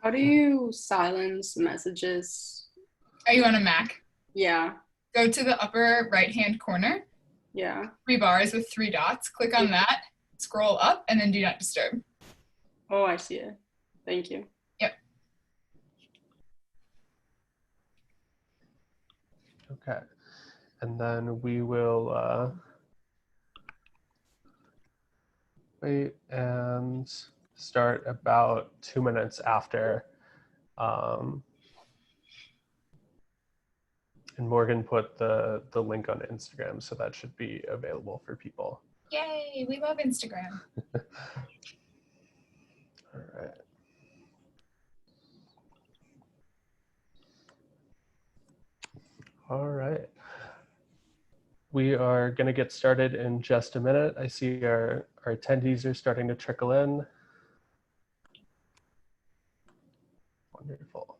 How do you silence messages? Are you on a Mac? Yeah, Go to the upper right-hand corner, yeah. three bars with three dots. Click on that, scroll up, and then do not disturb. Oh, I see it. Thank you. Yep. Okay. And then we will wait and start about 2 minutes after. Um, and Morgan put the link on Instagram, so that should be available for people. Yay, we love Instagram. All right. All right. We are going to get started in just a minute. I see our attendees are starting to trickle in. Wonderful.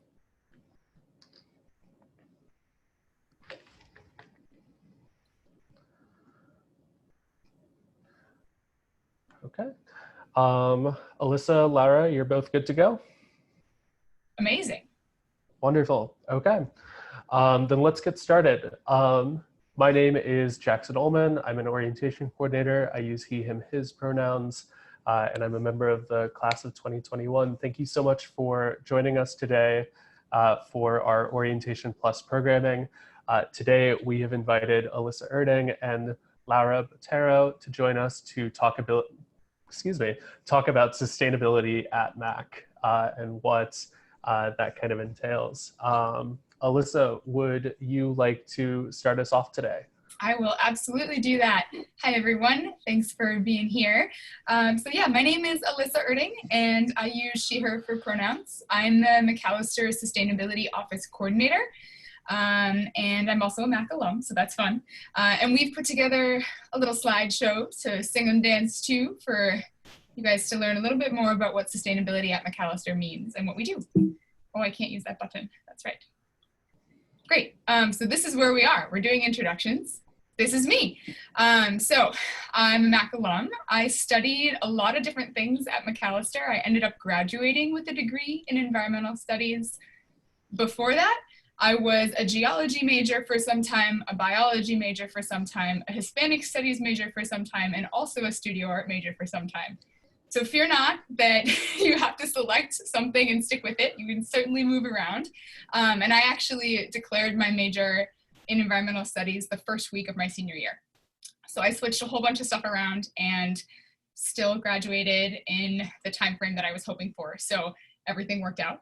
Okay. Alyssa, Lara, you're both good to go? Amazing. Wonderful. Okay. Then let's get started. My name is Jackson Ullman. I'm an orientation coordinator. I use he, him, his pronouns, and I'm a member of the class of 2021. Thank you so much for joining us today for our Orientation Plus programming. Today, we have invited Alyssa Erding and Laura Botero to join us to talk about sustainability at Mac and what that kind of entails. Alyssa, would you like to start us off today? I will absolutely do that. Hi, everyone. Thanks for being here. So yeah, my name is Alyssa Erding, and I use she, her for pronouns. I'm the Macalester Sustainability Office Coordinator, and I'm also a Mac alum, so that's fun. And we've put together a little slideshow to sing and dance to for you guys to learn a little bit more about what sustainability at Macalester means and what we do. Oh, I can't use that button. That's right. Great. So this is where we are. We're doing introductions. This is me. So I'm a Mac alum. I studied a lot of different things at Macalester. I ended up graduating with a degree in environmental studies. Before that, I was a geology major for some time, a biology major for some time, a Hispanic studies major for some time, and also a studio art major for some time. So fear not that you have to select something and stick with it. You can certainly move around. And I actually declared my major in environmental studies the first week of my senior year. So I switched a whole bunch of stuff around and still graduated in the time frame that I was hoping for. So everything worked out.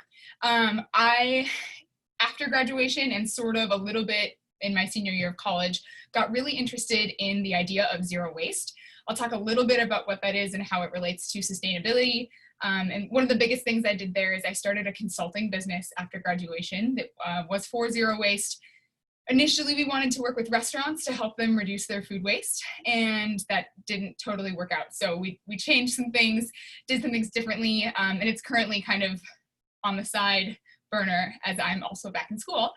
After graduation and sort of a little bit in my senior year of college, got really interested in the idea of zero waste. I'll talk a little bit about what that is and how it relates to sustainability. And one of the biggest things I did there is I started a consulting business after graduation that was for zero waste. Initially, we wanted to work with restaurants to help them reduce their food waste, and that didn't totally work out. So we changed some things, did some things differently, and it's currently kind of on the side burner as I'm also back in school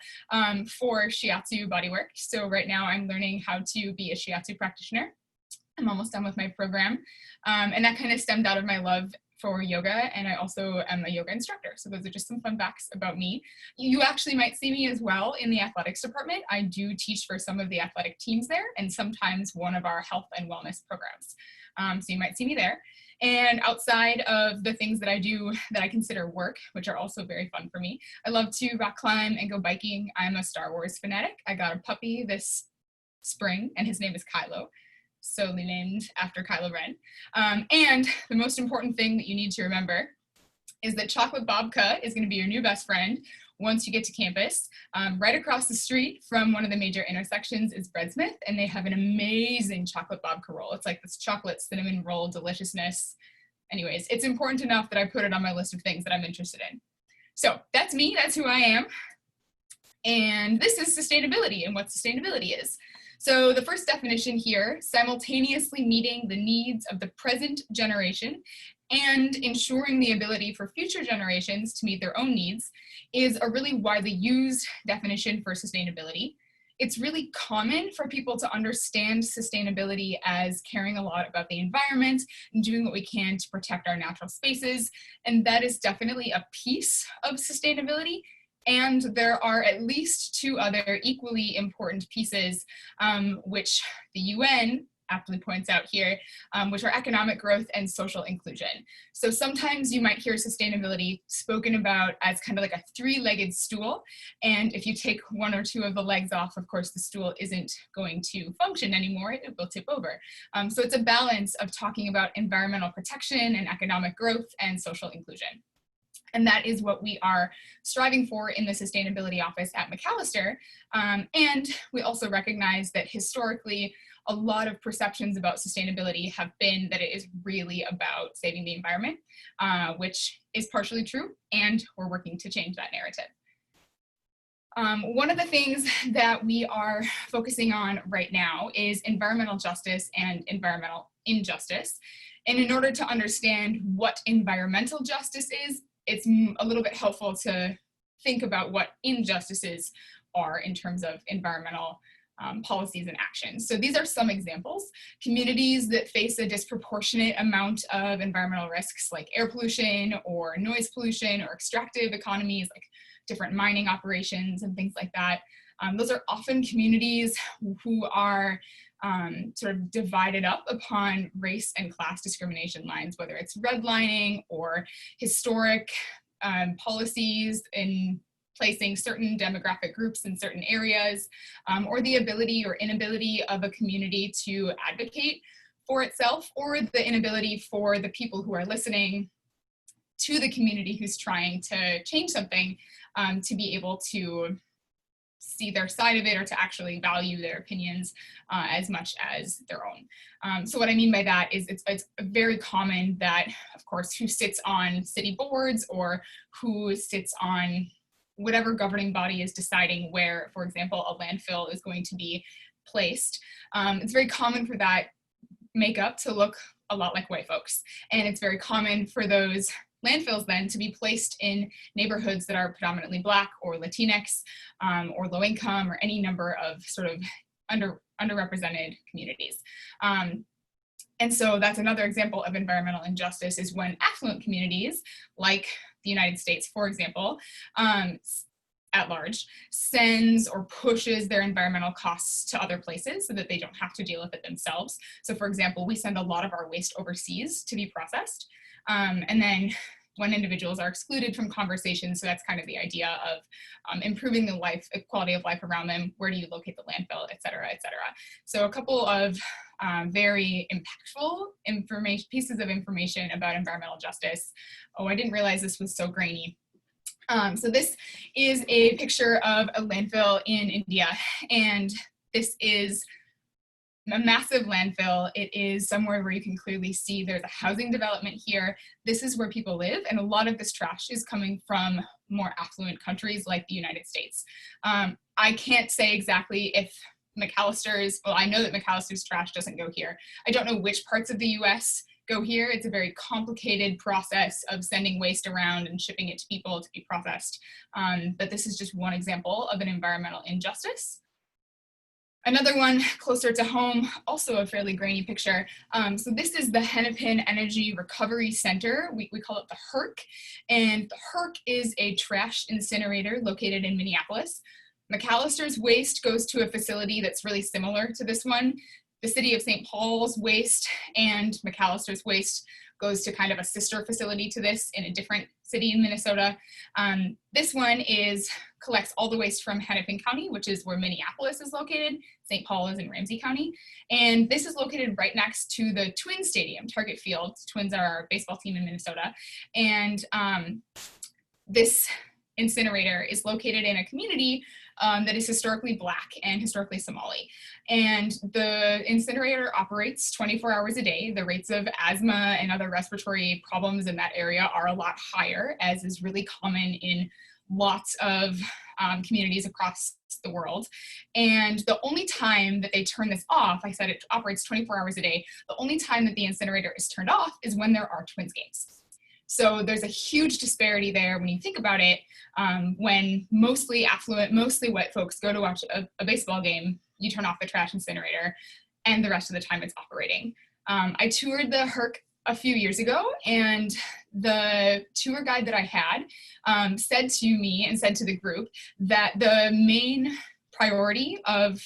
for shiatsu bodywork. So right now I'm learning how to be a shiatsu practitioner. I'm almost done with my program. And that kind of stemmed out of my love for yoga, and I also am a yoga instructor. So those are just some fun facts about me. You actually might see me as well in the athletics department. I do teach for some of the athletic teams there, and sometimes one of our health and wellness programs. So you might see me there. And outside of the things that I do that I consider work, which are also very fun for me, I love to rock climb and go biking. I'm a Star Wars fanatic. I got a puppy this spring, and his name is Kylo, solely named after Kylo Ren. And the most important thing that you need to remember is that Chocolate Babka is going to be your new best friend once you get to campus. Right across the street from one of the major intersections is Breadsmith, and they have an amazing chocolate babka roll. It's like this chocolate cinnamon roll deliciousness. Anyways, it's important enough that I put it on my list of things that I'm interested in. So that's me, that's who I am. And this is sustainability and what sustainability is. So the first definition here, simultaneously meeting the needs of the present generation and ensuring the ability for future generations to meet their own needs, is a really widely used definition for sustainability. it's really common for people to understand sustainability as caring a lot about the environment and doing what we can to protect our natural spaces. And that is definitely a piece of sustainability. And there are at least two other equally important pieces, which the UN aptly points out here, which are economic growth and social inclusion. So sometimes you might hear sustainability spoken about as kind of like a three-legged stool. And if you take one or two of the legs off, of course, the stool isn't going to function anymore. It will tip over. So it's a balance of talking about environmental protection and economic growth and social inclusion. And that is what we are striving for in the Sustainability Office at Macalester. And we also recognize that historically, a lot of perceptions about sustainability have been that it is really about saving the environment, which is partially true, and we're working to change that narrative. One of the things that we are focusing on right now is environmental justice and environmental injustice. And in order to understand what environmental justice is, it's a little bit helpful to think about what injustices are in terms of environmental policies and actions. So these are some examples. Communities that face a disproportionate amount of environmental risks like air pollution or noise pollution or extractive economies like different mining operations and things like that. Those are often communities who are sort of divided up upon race and class discrimination lines, whether it's redlining or historic policies in placing certain demographic groups in certain areas, or the ability or inability of a community to advocate for itself, or the inability for the people who are listening to the community who's trying to change something to be able to see their side of it or to actually value their opinions as much as their own. So what I mean by that is it's very common that, of course, who sits on city boards or who sits on whatever governing body is deciding where, for example, a landfill is going to be placed. It's very common for that makeup to look a lot like white folks. And it's very common for those landfills then to be placed in neighborhoods that are predominantly Black or Latinx or low income or any number of sort of underrepresented communities. And so that's another example of environmental injustice is when affluent communities like the United States, for example, at large, sends or pushes their environmental costs to other places so that they don't have to deal with it themselves. So for example, we send a lot of our waste overseas to be processed. And then when individuals are excluded from conversations, so that's kind of the idea of improving the quality of life around them, where do you locate the landfill, et cetera, et cetera. So a couple of very impactful pieces of information about environmental justice. Oh, I didn't realize this was so grainy. So this is a picture of a landfill in India, and this is a massive landfill. It is somewhere where you can clearly see there's a housing development here. This is where people live, and a lot of this trash is coming from more affluent countries like the United States. I can't say exactly if Macalester's, well, I know that Macalester's trash doesn't go here. I don't know which parts of the US go here. It's a very complicated process of sending waste around and shipping it to people to be processed. But this is just one example of an environmental injustice. Another one closer to home, also a fairly grainy picture. So this is the Hennepin Energy Recovery Center. We call it the HERC. And the HERC is a trash incinerator located in Minneapolis. Macalester's waste goes to a facility that's really similar to this one. The city of St. Paul's waste and Macalester's waste goes to kind of a sister facility to this in a different city in Minnesota. This one collects all the waste from Hennepin County, which is where Minneapolis is located. St. Paul is in Ramsey County. And this is located right next to the Twins Stadium, Target Field. Twins are our baseball team in Minnesota. And this incinerator is located in a community that is historically Black and historically Somali. And the incinerator operates 24 hours a day. The rates of asthma and other respiratory problems in that area are a lot higher, as is really common in lots of communities across the world. And the only time that they turn this off, I said it operates 24 hours a day, the only time that the incinerator is turned off is when there are Twins games. So there's a huge disparity there when you think about it. When mostly affluent, mostly white folks go to watch a baseball game, you turn off the trash incinerator and the rest of the time it's operating. I toured the HERC a few years ago, and the tour guide that I had said to me and said to the group that the main priority of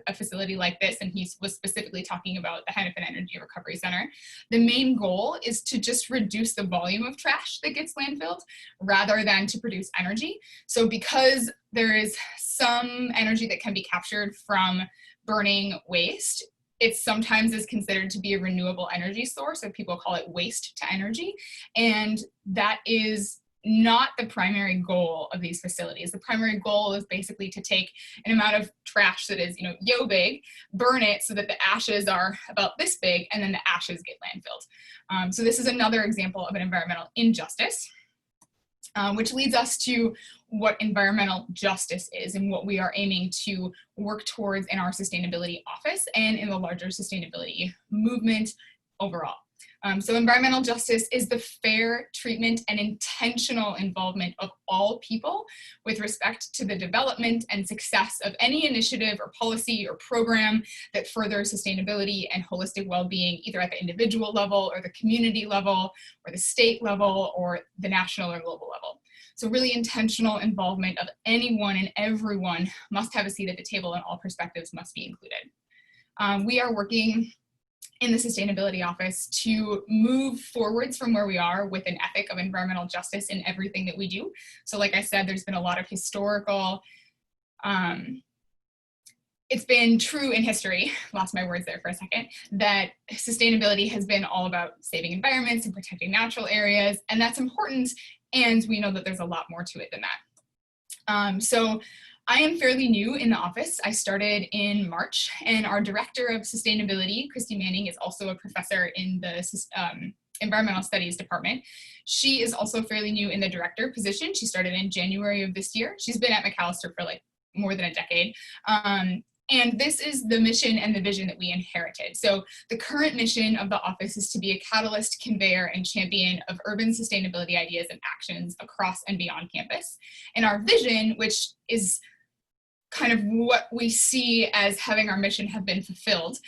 a facility like this, and he was specifically talking about the Hennepin Energy Recovery Center, the main goal is to just reduce the volume of trash that gets landfilled rather than to produce energy. So because there is some energy that can be captured from burning waste, it sometimes is considered to be a renewable energy source, so people call it waste to energy, and that is not the primary goal of these facilities. The primary goal is basically to take an amount of trash that is, yo big, burn it so that the ashes are about this big, and then the ashes get landfilled. So this is another example of an environmental injustice, which leads us to what environmental justice is and what we are aiming to work towards in our sustainability office and in the larger sustainability movement overall. So environmental justice is the fair treatment and intentional involvement of all people with respect to the development and success of any initiative or policy or program that furthers sustainability and holistic well-being, either at the individual level or the community level or the state level or the national or global level. So really intentional involvement of anyone and everyone must have a seat at the table, and all perspectives must be included. We are working in the sustainability office to move forwards from where we are with an ethic of environmental justice in everything that we do. So like I said, there's been a lot of historical, it's been true in history, lost my words there for a second, that sustainability has been all about saving environments and protecting natural areas, and that's important, and we know that there's a lot more to it than that. So I am fairly new in the office. I started in March, and our Director of Sustainability, Christy Manning, is also a professor in the Environmental Studies Department. She is also fairly new in the director position. She started in January of this year. She's been at Macalester for like more than a decade. And this is the mission and the vision that we inherited. So the current mission of the office is to be a catalyst, conveyor, and champion of urban sustainability ideas and actions across and beyond campus. And our vision, which is kind of what we see as having our mission have been fulfilled,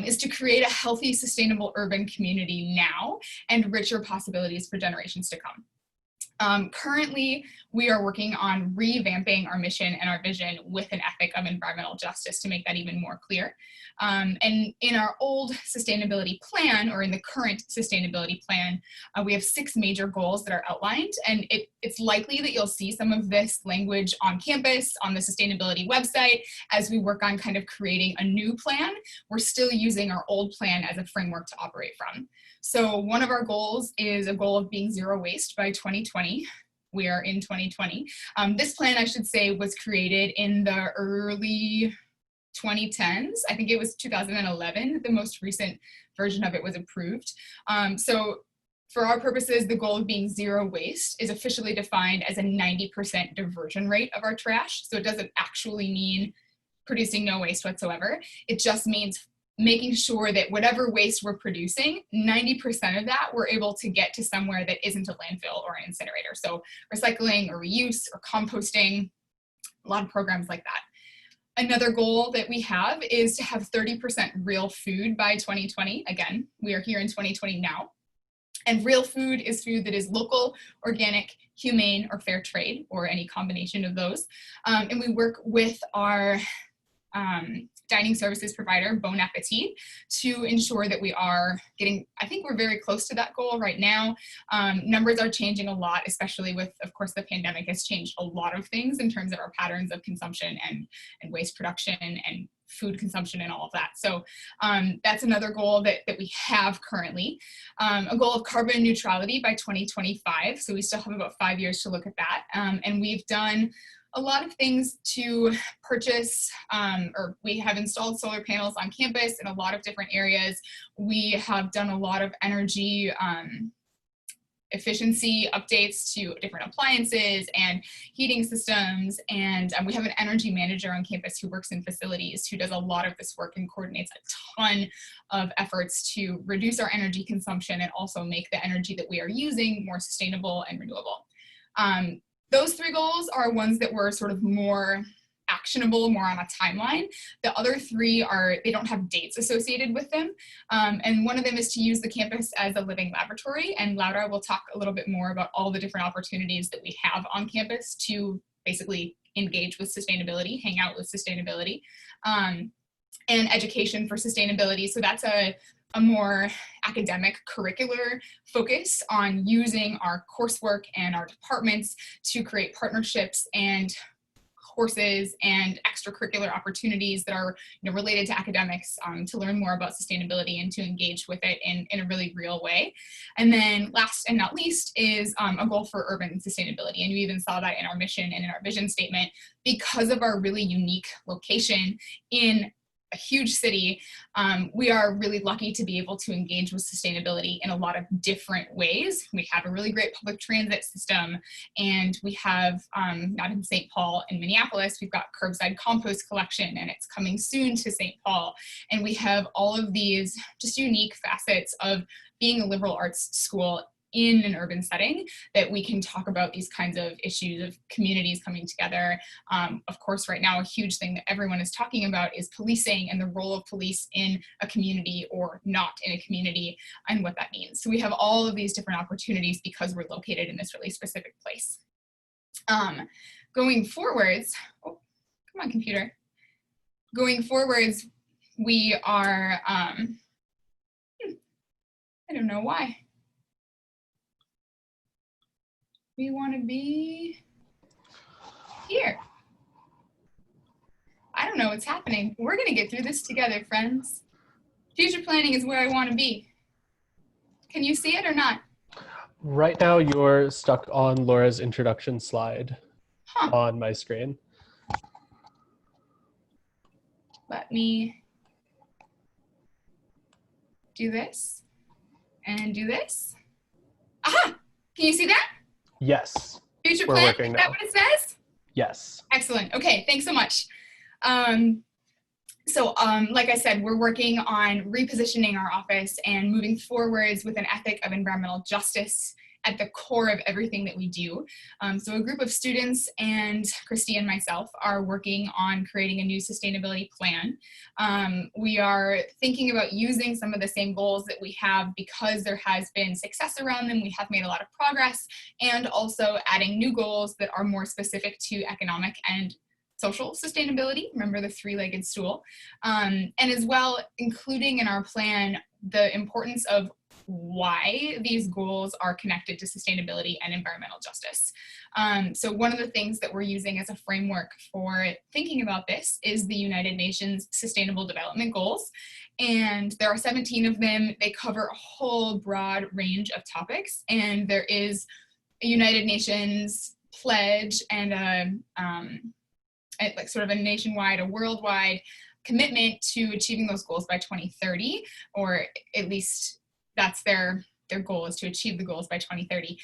is to create a healthy, sustainable urban community now and richer possibilities for generations to come. Currently, we are working on revamping our mission and our vision with an ethic of environmental justice to make that even more clear. And in our old sustainability plan, or in the current sustainability plan, we have 6 major goals that are outlined, and it's likely that you'll see some of this language on campus, on the sustainability website, as we work on kind of creating a new plan. We're still using our old plan as a framework to operate from. So one of our goals is a goal of being zero waste by 2020. We are in 2020. This plan, I should say, was created in the early 2010s. I think it was 2011, the most recent version of it was approved. So for our purposes, the goal of being zero waste is officially defined as a 90% diversion rate of our trash. So it doesn't actually mean producing no waste whatsoever. It just means making sure that whatever waste we're producing, 90% of that we're able to get to somewhere that isn't a landfill or an incinerator. So recycling or reuse or composting, a lot of programs like that. Another goal that we have is to have 30% real food by 2020. Again, we are here in 2020 now. And real food is food that is local, organic, humane, or fair trade, or any combination of those. And we work with our dining services provider, Bon Appetit, to ensure that we are getting, I think we're very close to that goal right now. Numbers are changing a lot, especially with, of course, the pandemic has changed a lot of things in terms of our patterns of consumption and waste production and food consumption and all of that. So that's another goal that we have currently. A goal of carbon neutrality by 2025. So we still have about 5 years to look at that. And we've done a lot of things to purchase, or we have installed solar panels on campus in a lot of different areas. We have done a lot of energy efficiency updates to different appliances and heating systems. And we have an energy manager on campus who works in facilities, who does a lot of this work and coordinates a ton of efforts to reduce our energy consumption and also make the energy that we are using more sustainable and renewable. Those 3 goals are ones that were sort of more actionable, more on a timeline. The other 3 they don't have dates associated with them. And one of them is to use the campus as a living laboratory. And Laura will talk a little bit more about all the different opportunities that we have on campus to basically engage with sustainability, hang out with sustainability, and education for sustainability. So that's a more academic curricular focus on using our coursework and our departments to create partnerships and courses and extracurricular opportunities that are related to academics, to learn more about sustainability and to engage with it in a really real way. And then last and not least is a goal for urban sustainability. And you even saw that in our mission and in our vision statement. Because of our really unique location in a huge city, we are really lucky to be able to engage with sustainability in a lot of different ways. We have a really great public transit system, and we have, not in St. Paul, in Minneapolis, we've got curbside compost collection, and it's coming soon to St. Paul. And we have all of these just unique facets of being a liberal arts school in an urban setting that we can talk about these kinds of issues of communities coming together. Of course, right now, a huge thing that everyone is talking about is policing and the role of police in a community or not in a community and what that means. So we have all of these different opportunities because we're located in this really specific place. Going forwards, oh, come on, computer. Going forwards, we are, I don't know why. We want to be here. I don't know what's happening. We're going to get through this together, friends. Future planning is where I want to be. Can you see it or not? Right now, you're stuck on Laura's introduction slide on my screen. Let me do this and do this. Aha! Can you see that? Yes. Future We're plan, working is now. that what it says? Yes. Excellent. Okay, thanks so much. Like I said, we're working on repositioning our office and moving forwards with an ethic of environmental justice at the core of everything that we do. So a group of students and Christy and myself are working on creating a new sustainability plan. We are thinking about using some of the same goals that we have because there has been success around them. We have made a lot of progress, and also adding new goals that are more specific to economic and social sustainability. Remember the 3-legged stool. And as well, including in our plan the importance of why these goals are connected to sustainability and environmental justice. So one of the things that we're using as a framework for thinking about this is the United Nations Sustainable Development Goals. And there are 17 of them. They cover a whole broad range of topics. And there is a United Nations pledge and like sort of a nationwide, a worldwide commitment to achieving those goals by 2030, or at least that's their goal, is to achieve the goals by 2030.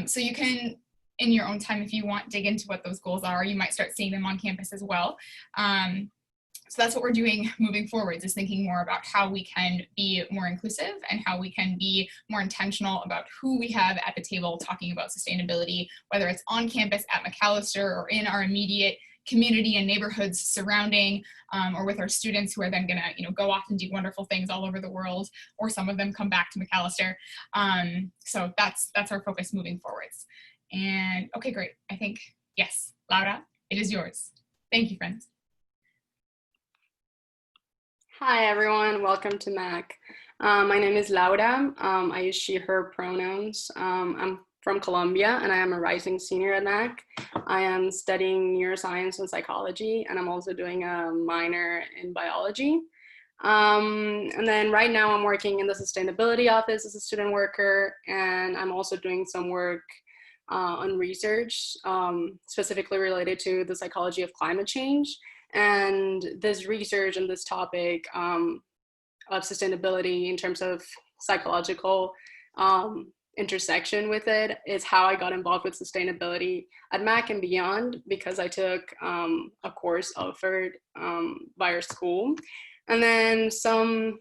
So you can, in your own time, if you want, dig into what those goals are. You might start seeing them on campus as well. So that's what we're doing moving forwards, is thinking more about how we can be more inclusive and how we can be more intentional about who we have at the table talking about sustainability, whether it's on campus at Macalester or in our immediate community and neighborhoods surrounding, or with our students who are then gonna go off and do wonderful things all over the world, or some of them come back to Macalester. So that's our focus moving forwards. And okay, great. I think, yes, Laura, it is yours. Thank you, friends. Hi, everyone. Welcome to MAC. My name is Laura. I use she, her pronouns. I'm from Colombia, and I am a rising senior at MAC. I am studying neuroscience and psychology, and I'm also doing a minor in biology. And then right now I'm working in the sustainability office as a student worker, and I'm also doing some work on research, specifically related to the psychology of climate change. And this research and this topic of sustainability in terms of psychological intersection with it is how I got involved with sustainability at Mac and beyond, because I took a course offered by our school. And then some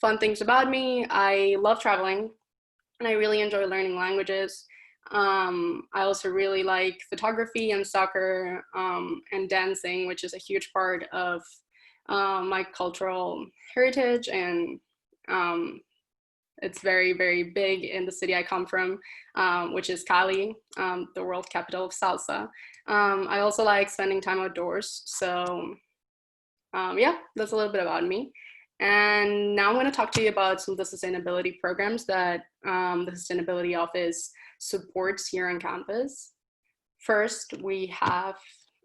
fun things about me: I love traveling and I really enjoy learning languages. I also really like photography and soccer and dancing, which is a huge part of my cultural heritage, and it's very, very big in the city I come from, which is Cali, the world capital of salsa. I also like spending time outdoors. So yeah, that's a little bit about me. And now I'm going to talk to you about some of the sustainability programs that the Sustainability Office supports here on campus. First, we have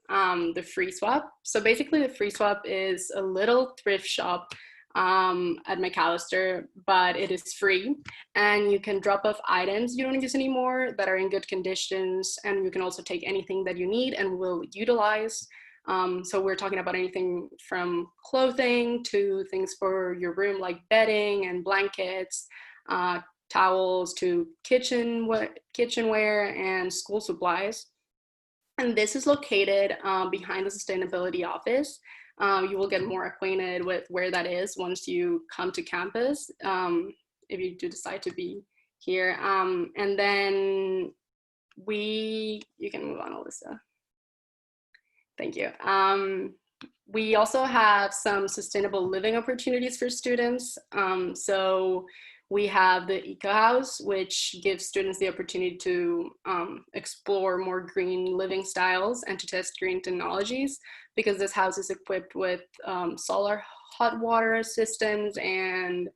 the Free Swap. So basically, the Free Swap is a little thrift shop at Macalester, but it is free, and you can drop off items you don't use anymore that are in good conditions, and you can also take anything that you need and will utilize. So we're talking about anything from clothing to things for your room like bedding and blankets, towels, to kitchenware and school supplies. And this is located behind the Sustainability Office. You will get more acquainted with where that is once you come to campus, if you do decide to be here. And then you can move on, Alyssa. Thank you. We also have some sustainable living opportunities for students. So we have the Eco House, which gives students the opportunity to explore more green living styles and to test green technologies, because this house is equipped with solar hot water systems and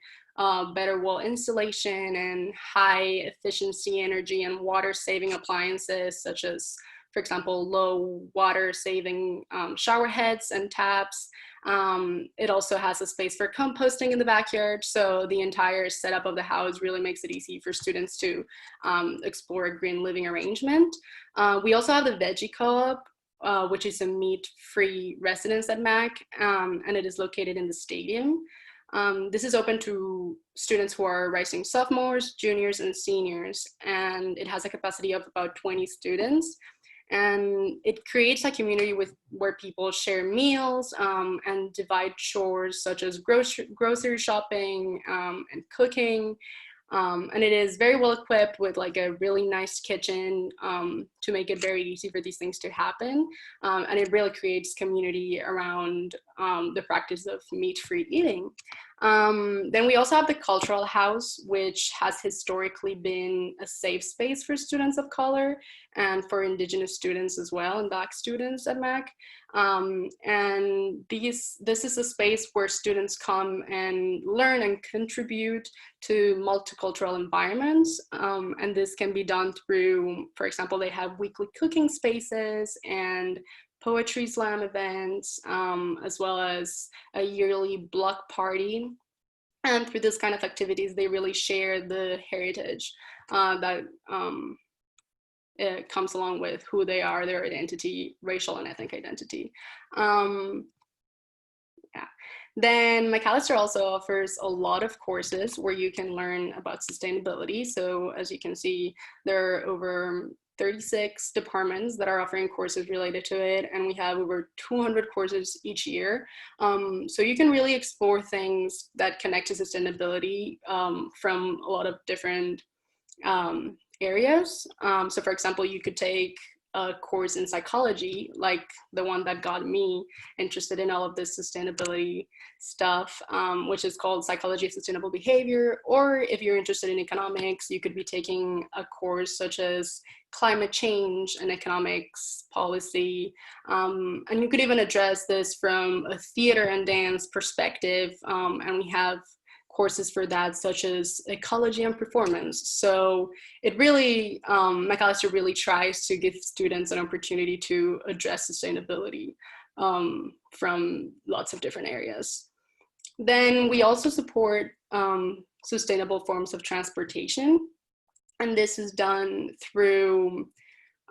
better wall insulation and high efficiency energy and water saving appliances, such as, for example, low water saving shower heads and taps. It also has a space for composting in the backyard. So the entire setup of the house really makes it easy for students to explore a green living arrangement. We also have the Veggie Co-op, which is a meat-free residence at Mac, and it is located in the stadium. This is open to students who are rising sophomores, juniors, and seniors, and it has a capacity of about 20 students. And it creates a community where people share meals and divide chores such as grocery shopping and cooking. And it is very well equipped with like a really nice kitchen to make it very easy for these things to happen. And it really creates community around the practice of meat-free eating. Then we also have the Cultural House, which has historically been a safe space for students of color and for Indigenous students as well, and Black students at Mac. And this is a space where students come and learn and contribute to multicultural environments. And this can be done through, for example, they have weekly cooking spaces and poetry slam events, as well as a yearly block party. And through this kind of activities, they really share the heritage that it comes along with who they are, their identity, racial and ethnic identity. Yeah. Then Macalester also offers a lot of courses where you can learn about sustainability. So as you can see, there are over 36 departments that are offering courses related to it, and we have over 200 courses each year. So you can really explore things that connect to sustainability from a lot of different areas. So for example, you could take a course in psychology, like the one that got me interested in all of this sustainability stuff, which is called Psychology of Sustainable Behavior. Or if you're interested in economics, you could be taking a course such as climate change and economics policy. And you could even address this from a theater and dance perspective. And we have courses for that, such as ecology and performance. So it really, Macalester really tries to give students an opportunity to address sustainability from lots of different areas. Then we also support sustainable forms of transportation. And this is done through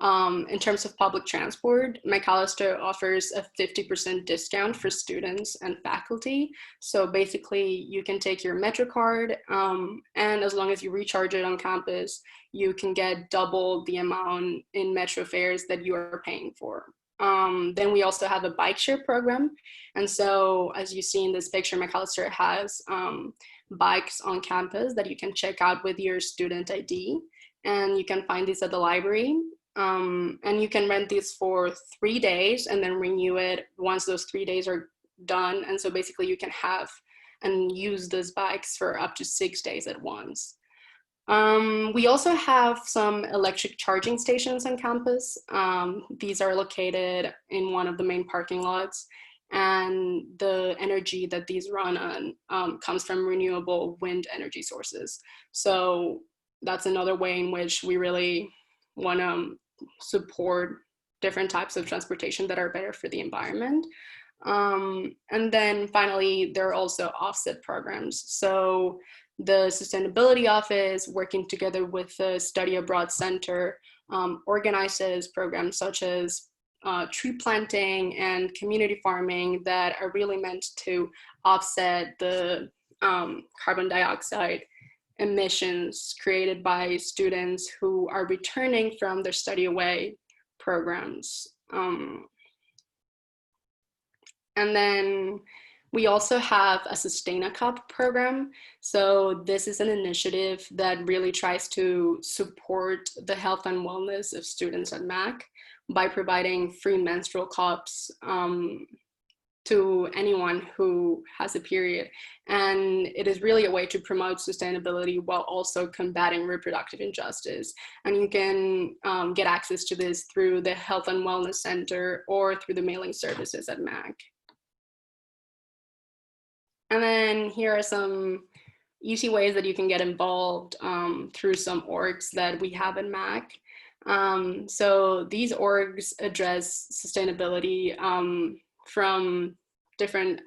In terms of public transport, Macalester offers a 50% discount for students and faculty. So basically, you can take your Metro card, and as long as you recharge it on campus, you can get double the amount in Metro fares that you are paying for. Then we also have a bike share program. And so, as you see in this picture, Macalester has bikes on campus that you can check out with your student ID. And you can find these at the library. And you can rent these for 3 days and then renew it once those 3 days are done. And so basically you can have and use those bikes for up to 6 days at once. We also have some electric charging stations on campus. These are located in one of the main parking lots, and the energy that these run on comes from renewable wind energy sources. So that's another way in which we really want to support different types of transportation that are better for the environment. And then finally, there are also offset programs. So the Sustainability Office, working together with the Study Abroad Center, organizes programs such as tree planting and community farming that are really meant to offset the carbon dioxide emissions created by students who are returning from their study away programs. And then we also have a Sustain-A-Cup program. So this is an initiative that really tries to support the health and wellness of students at MAC by providing free menstrual cups to anyone who has a period. And it is really a way to promote sustainability while also combating reproductive injustice. And you can get access to this through the Health and Wellness Center or through the mailing services at MAC. And then here are some easy ways that you can get involved through some orgs that we have in MAC. So these orgs address sustainability from different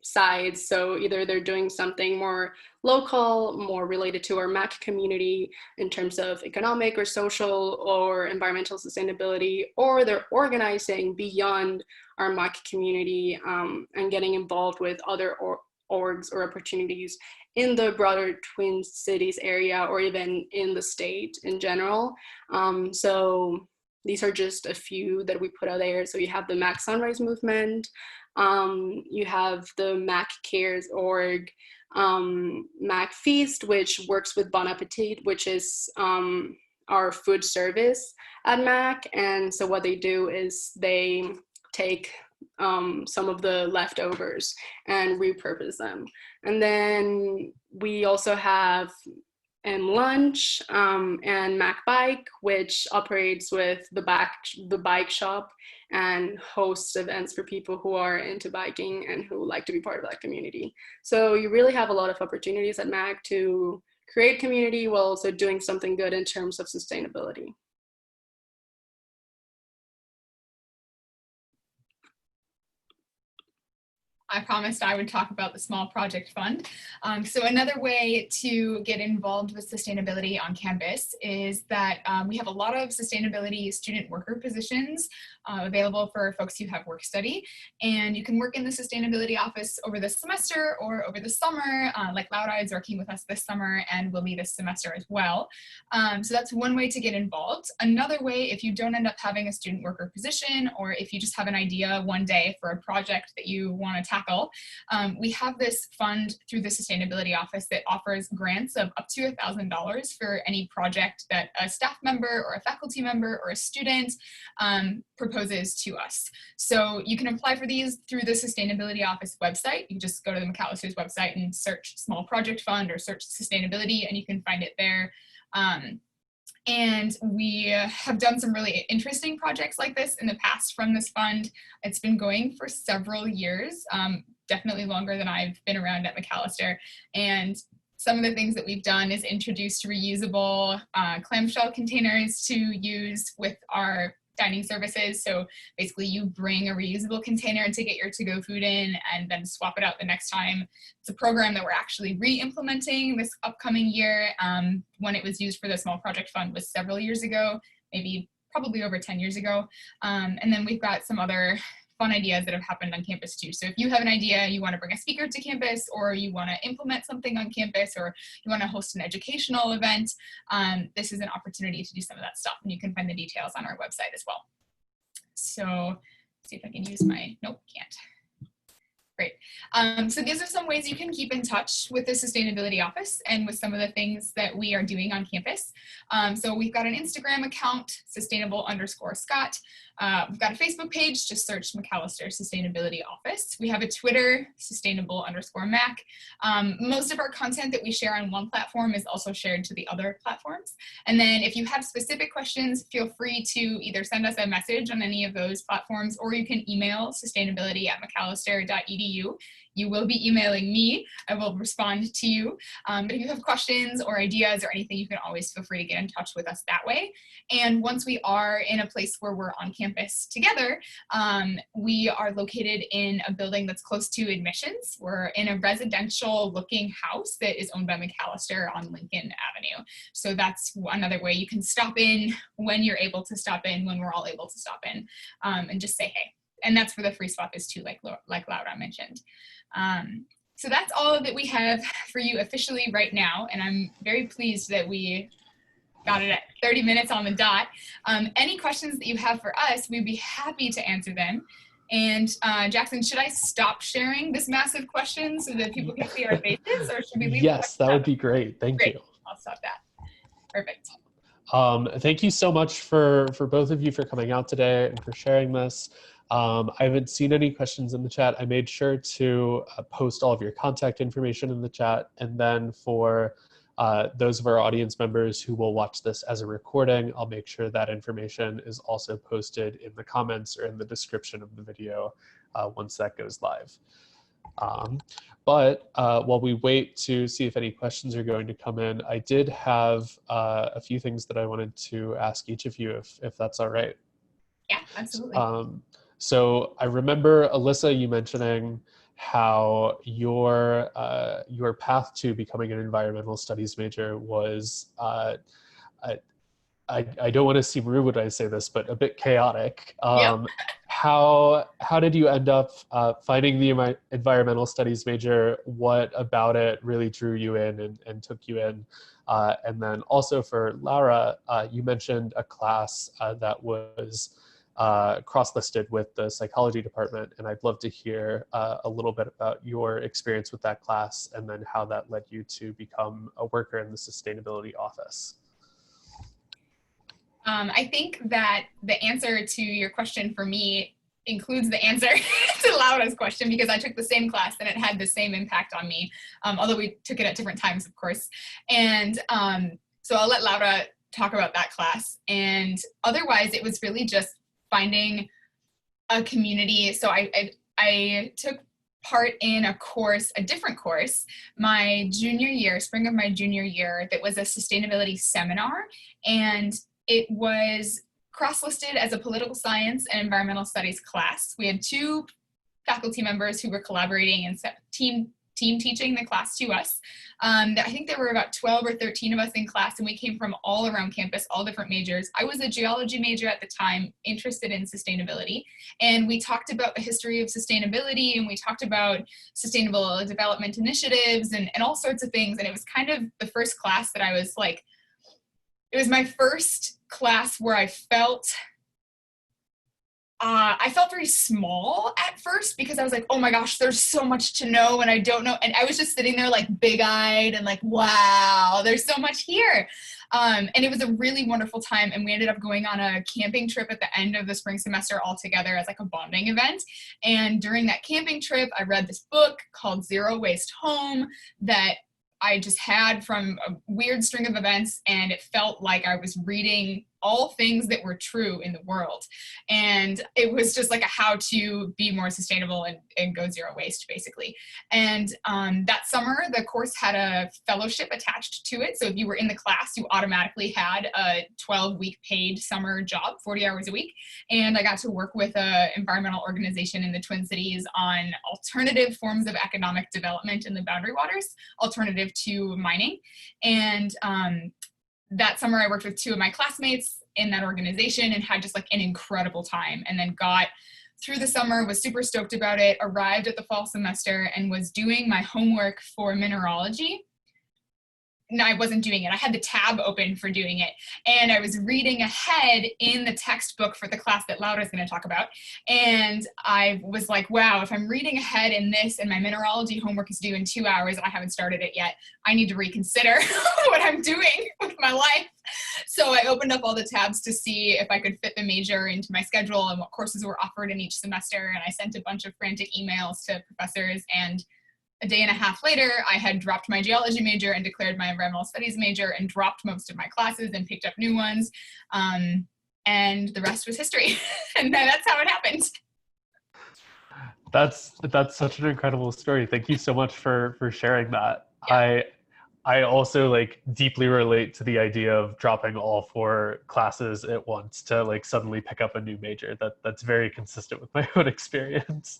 sides. So either they're doing something more local, more related to our MAC community in terms of economic or social or environmental sustainability, or they're organizing beyond our MAC community and getting involved with other orgs or opportunities in the broader Twin Cities area or even in the state in general. So these are just a few that we put out there. So you have the MAC Sunrise Movement, you have the MAC Cares org, MAC Feast, which works with Bon Appetit, which is our food service at MAC. And so what they do is they take some of the leftovers and repurpose them. And then we also have Lunch and Mac Bike, which operates with the bike shop and hosts events for people who are into biking and who like to be part of that community. So you really have a lot of opportunities at Mac to create community while also doing something good in terms of sustainability. I promised I would talk about the Small Project Fund. So another way to get involved with sustainability on campus is that we have a lot of sustainability student worker positions available for folks who have work study. And you can work in the sustainability office over the semester or over the summer, like Laura is working with us this summer and will be this semester as well. So that's one way to get involved. Another way, if you don't end up having a student worker position, or if you just have an idea one day for a project that you want to tackle, we have this fund through the Sustainability Office that offers grants of up to $1,000 for any project that a staff member or a faculty member or a student proposes to us. So you can apply for these through the Sustainability Office website. You just go to the Macalester's website and search Small Project Fund or search sustainability, and you can find it there. And we have done some really interesting projects like this in the past from this fund. It's been going for several years, definitely longer than I've been around at Macalester. And some of the things that we've done is introduced reusable clamshell containers to use with our dining services. So basically you bring a reusable container to get your to-go food in and then swap it out the next time. It's a program that we're actually re-implementing this upcoming year. When it was used for the Small Project Fund was several years ago, maybe probably over 10 years ago. And then we've got some other fun ideas that have happened on campus too. So if you have an idea, you want to bring a speaker to campus, or you want to implement something on campus, or you want to host an educational event, this is an opportunity to do some of that stuff. And you can find the details on our website as well. So let's see if I can use my, nope, can't. Great. So these are some ways you can keep in touch with the Sustainability Office and with some of the things that we are doing on campus. So we've got an Instagram account, sustainable_Scott. We've got a Facebook page, just search Macalester Sustainability Office. We have a Twitter, sustainable_Mac. Most of our content that we share on one platform is also shared to the other platforms. And then if you have specific questions, feel free to either send us a message on any of those platforms, or you can email sustainability@macalester.edu. You will be emailing me. I will respond to you. But if you have questions or ideas or anything, you can always feel free to get in touch with us that way. And once we are in a place where we're on campus together, we are located in a building that's close to admissions. We're in a residential looking house that is owned by Macalester on Lincoln Avenue. So that's another way you can stop in when you're able to stop in, when we're all able to stop in, and just say hey. And that's where the free swap is too, like Laura mentioned. So that's all that we have for you officially right now. And I'm very pleased that we got it at 30 minutes on the dot. Any questions that you have for us, we'd be happy to answer them. And Jackson, should I stop sharing this massive question so that people can see our faces, or should we leave? Yes, that would be great. Thank you. I'll stop that. Perfect. Thank you so much for both of you for coming out today and for sharing this. I haven't seen any questions in the chat. I made sure to post all of your contact information in the chat. And then for those of our audience members who will watch this as a recording, I'll make sure that information is also posted in the comments or in the description of the video once that goes live. But while we wait to see if any questions are going to come in, I did have a few things that I wanted to ask each of you, if that's all right. Yeah, absolutely. So I remember, Alyssa, you mentioning how your path to becoming an environmental studies major was, I don't want to seem rude when I say this, but a bit chaotic. Yep. How did you end up finding the environmental studies major? What about it really drew you in and took you in? And then also for Laura, you mentioned a class that was cross-listed with the psychology department, and I'd love to hear a little bit about your experience with that class and then how that led you to become a worker in the sustainability office. I think that the answer to your question for me includes the answer to Laura's question, because I took the same class and it had the same impact on me, although we took it at different times, of course. And so I'll let Laura talk about that class. And otherwise, it was really just finding a community. So I took part in a different course, my junior year, spring of my junior year, that was a sustainability seminar. And it was cross-listed as a political science and environmental studies class. We had two faculty members who were collaborating and team teaching the class to us. I think there were about 12 or 13 of us in class, and we came from all around campus, all different majors. I was a geology major at the time, interested in sustainability. And we talked about the history of sustainability, and we talked about sustainable development initiatives and all sorts of things. And it was kind of the first class that I was like, it was my first class where I felt very small at first, because I was like, oh my gosh, there's so much to know and I don't know. And I was just sitting there like big-eyed and like, wow, there's so much here. And it was a really wonderful time. And we ended up going on a camping trip at the end of the spring semester all together as like a bonding event. And during that camping trip, I read this book called Zero Waste Home that I just had from a weird string of events, and it felt like I was reading all things that were true in the world. And it was just like a how to be more sustainable and go zero waste, basically. And that summer, the course had a fellowship attached to it. So if you were in the class, you automatically had a 12-week paid summer job, 40 hours a week. And I got to work with an environmental organization in the Twin Cities on alternative forms of economic development in the Boundary Waters, alternative to mining. And that summer I worked with two of my classmates. in that organization and had just like an incredible time, and then got through the summer, was super stoked about it, arrived at the fall semester and was doing my homework for mineralogy. No, I wasn't doing it. I had the tab open for doing it. And I was reading ahead in the textbook for the class that Laura is going to talk about. And I was like, wow, if I'm reading ahead in this and my mineralogy homework is due in 2 hours and I haven't started it yet, I need to reconsider what I'm doing with my life. So I opened up all the tabs to see if I could fit the major into my schedule and what courses were offered in each semester. And I sent a bunch of frantic emails to professors, and a day and a half later, I had dropped my geology major and declared my environmental studies major and dropped most of my classes and picked up new ones. And the rest was history. And that's how it happened. That's such an incredible story. Thank you so much for sharing that. Yeah. I also like deeply relate to the idea of dropping all 4 classes at once to like suddenly pick up a new major. That's very consistent with my own experience.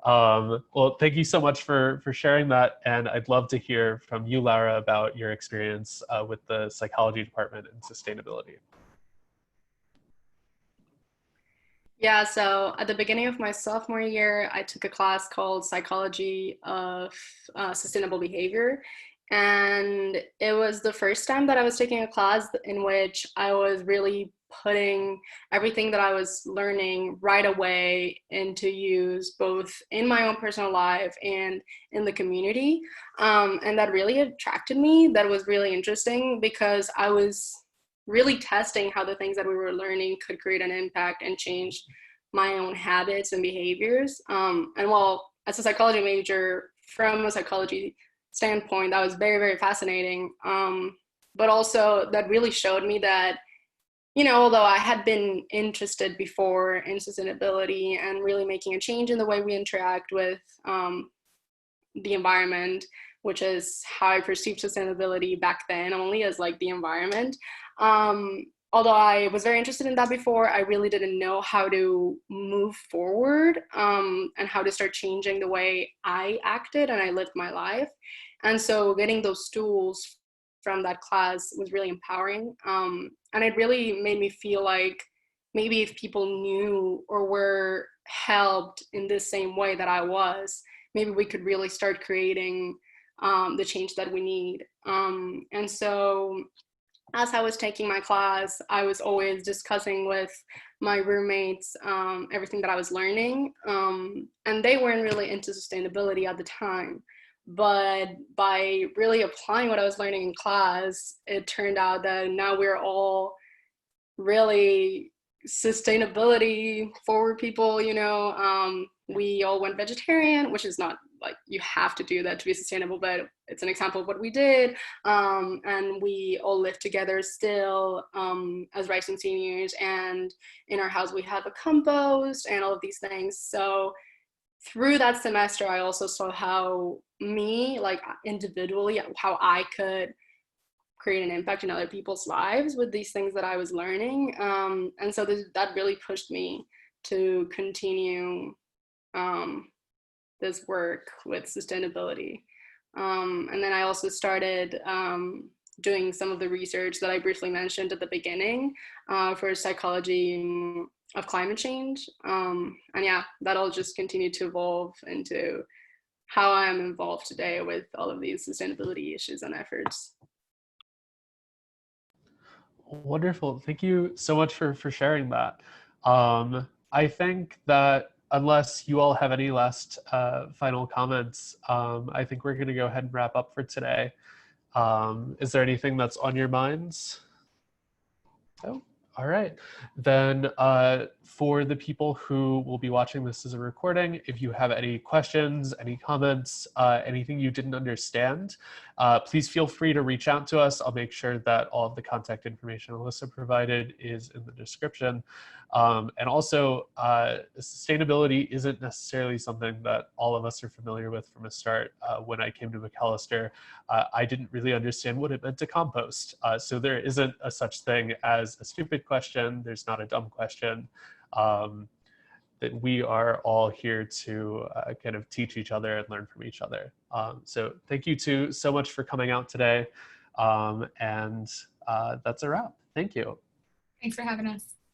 Well, thank you so much for sharing that. And I'd love to hear from you, Laura, about your experience with the psychology department and sustainability. Yeah, so at the beginning of my sophomore year, I took a class called Psychology of Sustainable Behavior. And it was the first time that I was taking a class in which I was really putting everything that I was learning right away into use, both in my own personal life and in the community. And that really attracted me. That was really interesting because I was really testing how the things that we were learning could create an impact and change my own habits and behaviors. And while as a psychology major, from a psychology standpoint, that was very, very fascinating. But also that really showed me that, although I had been interested before in sustainability and really making a change in the way we interact with the environment, which is how I perceived sustainability back then, only as like the environment. Although I was very interested in that before, I really didn't know how to move forward and how to start changing the way I acted and I lived my life. And so getting those tools from that class was really empowering. And it really made me feel like maybe if people knew or were helped in the same way that I was, maybe we could really start creating the change that we need. And so as I was taking my class, I was always discussing with my roommates everything that I was learning. And they weren't really into sustainability at the time. But by really applying what I was learning in class, it turned out that now we're all really sustainability forward people. We all went vegetarian, which is not like you have to do that to be sustainable, but it's an example of what we did. And we all live together still as rising seniors, and in our house we have a compost and all of these things. So through that semester, I also saw how me, like individually, how I could create an impact in other people's lives with these things that I was learning. And so that really pushed me to continue this work with sustainability. And then I also started doing some of the research that I briefly mentioned at the beginning for psychology of climate change. And yeah, that'll just continue to evolve into how I'm involved today with all of these sustainability issues and efforts. Wonderful. Thank you so much for sharing that. I think that unless you all have any last final comments, I think we're going to go ahead and wrap up for today. Is there anything that's on your minds? No? All right. Then for the people who will be watching this as a recording, if you have any questions, any comments, anything you didn't understand, please feel free to reach out to us. I'll make sure that all of the contact information Alyssa provided is in the description. And also, sustainability isn't necessarily something that all of us are familiar with from the start. When I came to Macalester, I didn't really understand what it meant to compost. So there isn't a such thing as a stupid question. There's not a dumb question. That we are all here to kind of teach each other and learn from each other. So thank you so much for coming out today. And that's a wrap. Thank you. Thanks for having us.